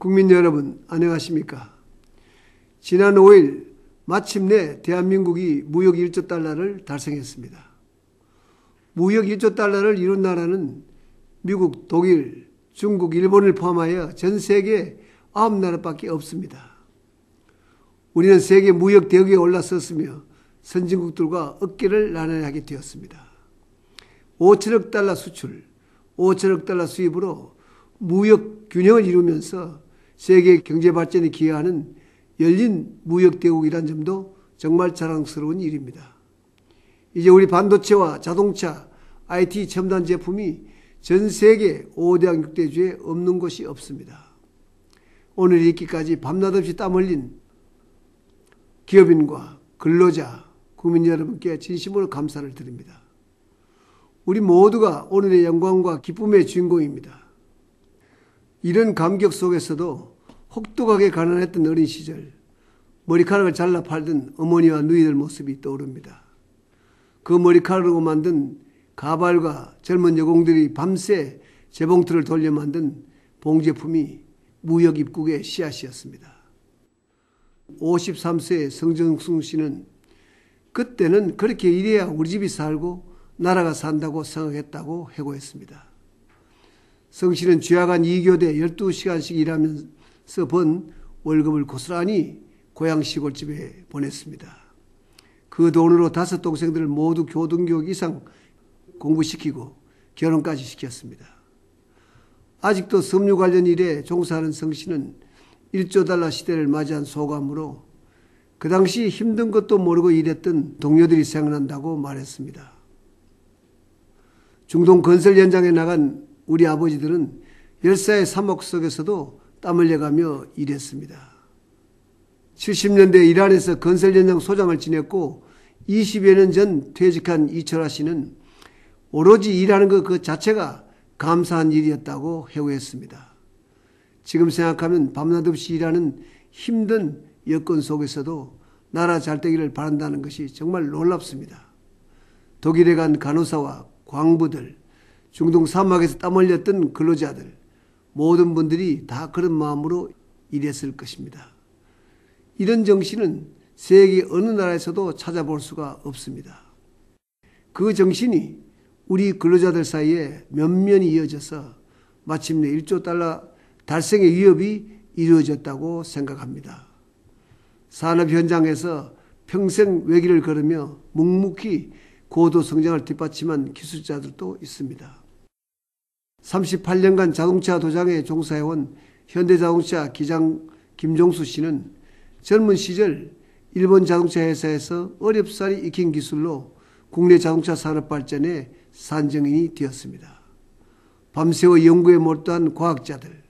국민 여러분, 안녕하십니까? 지난 5일 마침내 대한민국이 무역 1조 달러를 달성했습니다. 무역 1조 달러를 이룬 나라는 미국, 독일, 중국, 일본을 포함하여 전 세계 9나라밖에 없습니다. 우리는 세계 무역 대국에 올라섰으며 선진국들과 어깨를 나눠야 하게 되었습니다. 5천억 달러 수출, 5천억 달러 수입으로 무역 균형을 이루면서 세계 경제 발전에 기여하는 열린 무역 대국이란 점도 정말 자랑스러운 일입니다. 이제 우리 반도체와 자동차, IT 첨단 제품이 전 세계 5대양 6대주에 없는 곳이 없습니다. 오늘 있기까지 밤낮 없이 땀 흘린 기업인과 근로자, 국민 여러분께 진심으로 감사를 드립니다. 우리 모두가 오늘의 영광과 기쁨의 주인공입니다. 이런 감격 속에서도 혹독하게 가난했던 어린 시절, 머리카락을 잘라 팔던 어머니와 누이들 모습이 떠오릅니다. 그 머리카락으로 만든 가발과 젊은 여공들이 밤새 재봉틀을 돌려 만든 봉제품이 무역 입국의 씨앗이었습니다. 53세의 성정순 씨는 그때는 그렇게 일해야 우리 집이 살고 나라가 산다고 생각했다고 해고했습니다. 성 씨는 죄악한 2교대 12시간씩 일하면서 번 월급을 고스란히 고향 시골집에 보냈습니다. 그 돈으로 5 동생들을 모두 고등교육 이상 공부시키고 결혼까지 시켰습니다. 아직도 섬유 관련 일에 종사하는 성 씨는 1조 달러 시대를 맞이한 소감으로 그 당시 힘든 것도 모르고 일했던 동료들이 생각난다고 말했습니다. 중동 건설 현장에 나간 우리 아버지들은 열사의 사목 속에서도 땀 흘려가며 일했습니다. 70년대 이란에서 건설 현장 소장을 지냈고 20여 년 전 퇴직한 이철아 씨는 오로지 일하는 것 그 자체가 감사한 일이었다고 해고했습니다. 지금 생각하면 밤낮 없이 일하는 힘든 여건 속에서도 나라 잘되기를 바란다는 것이 정말 놀랍습니다. 독일에 간 간호사와 광부들, 중동 사막에서 땀 흘렸던 근로자들, 모든 분들이 다 그런 마음으로 일했을 것입니다. 이런 정신은 세계 어느 나라에서도 찾아볼 수가 없습니다. 그 정신이 우리 근로자들 사이에 면면이 이어져서 마침내 1조 달러 달성의 위협이 이루어졌다고 생각합니다. 산업 현장에서 평생 외길을 걸으며 묵묵히 고도 성장을 뒷받침한 기술자들도 있습니다. 38년간 자동차 도장에 종사해온 현대자동차 기장 김종수 씨는 젊은 시절 일본 자동차 회사에서 어렵사리 익힌 기술로 국내 자동차 산업 발전에 산증인이 되었습니다. 밤새워 연구에 몰두한 과학자들,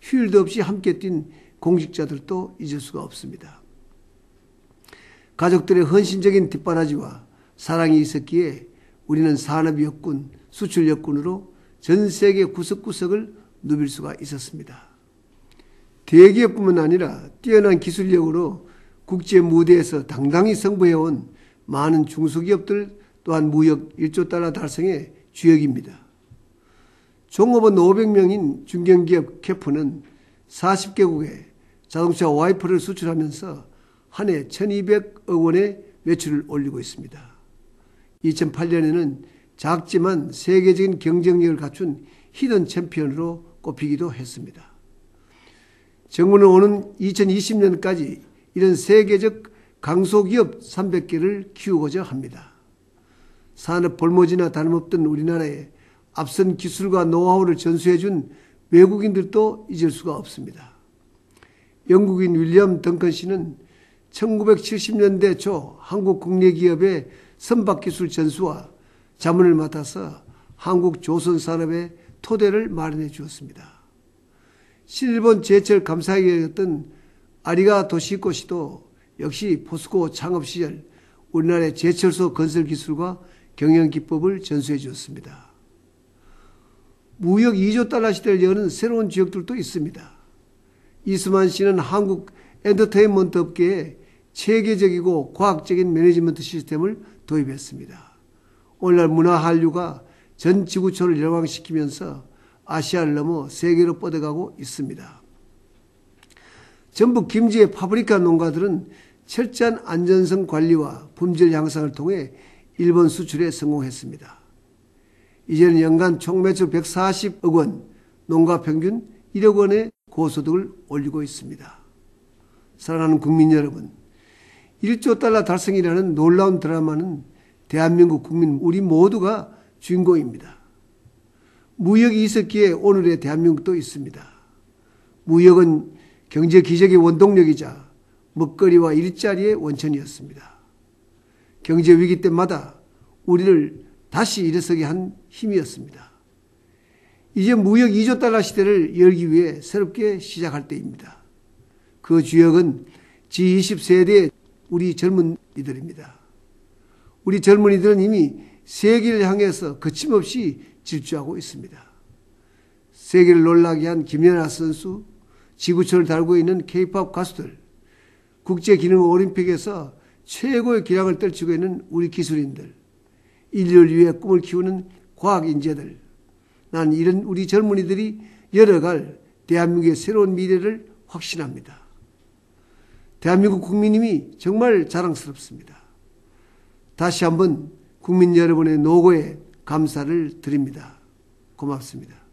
휴일도 없이 함께 뛴 공직자들도 잊을 수가 없습니다. 가족들의 헌신적인 뒷바라지와 사랑이 있었기에 우리는 산업 역군, 수출 역군으로 전 세계 구석구석을 누빌 수가 있었습니다. 대기업뿐만 아니라 뛰어난 기술력으로 국제 무대에서 당당히 승부해온 많은 중소기업들 또한 무역 1조 달러 달성의 주역입니다. 종업원 500명인 중견기업 캐프는 40개국에 자동차 와이퍼를 수출하면서 한 해 1200억 원의 매출을 올리고 있습니다. 2008년에는 작지만 세계적인 경쟁력을 갖춘 히든 챔피언으로 꼽히기도 했습니다. 정부는 오는 2020년까지 이런 세계적 강소기업 300개를 키우고자 합니다. 산업 볼모지나 다름없던 우리나라에 앞선 기술과 노하우를 전수해준 외국인들도 잊을 수가 없습니다. 영국인 윌리엄 덩컨 씨는 1970년대 초 한국 국내 기업의 선박기술 전수와 자문을 맡아서 한국 조선산업의 토대를 마련해 주었습니다. 신일본 제철 감사회였던 아리가 도시코 씨도 역시 포스코 창업 시절 우리나라의 제철소 건설 기술과 경영 기법을 전수해 주었습니다. 무역 2조 달러 시대를 여는 새로운 지역들도 있습니다. 이수만 씨는 한국 엔터테인먼트 업계에 체계적이고 과학적인 매니지먼트 시스템을 도입했습니다. 오늘날 문화 한류가 전 지구촌을 열광시키면서 아시아를 넘어 세계로 뻗어가고 있습니다. 전북 김제의 파브리카 농가들은 철저한 안전성 관리와 품질 향상을 통해 일본 수출에 성공했습니다. 이제는 연간 총 매출 140억 원, 농가 평균 1억 원의 고소득을 올리고 있습니다. 사랑하는 국민 여러분, 1조 달러 달성이라는 놀라운 드라마는 대한민국 국민 우리 모두가 주인공입니다. 무역이 있었기에 오늘의 대한민국도 있습니다. 무역은 경제 기적의 원동력이자 먹거리와 일자리의 원천이었습니다. 경제 위기 때마다 우리를 다시 일어서게 한 힘이었습니다. 이제 무역 2조 달러 시대를 열기 위해 새롭게 시작할 때입니다. 그 주역은 G20 세대의 우리 젊은이들입니다. 우리 젊은이들은 이미 세계를 향해서 거침없이 질주하고 있습니다. 세계를 놀라게 한 김연아 선수, 지구촌을 달고 있는 K-POP 가수들, 국제기능올림픽에서 최고의 기량을 떨치고 있는 우리 기술인들, 인류를 위해 꿈을 키우는 과학인재들, 난 이런 우리 젊은이들이 열어갈 대한민국의 새로운 미래를 확신합니다. 대한민국 국민님이 정말 자랑스럽습니다. 다시 한번 국민 여러분의 노고에 감사를 드립니다. 고맙습니다.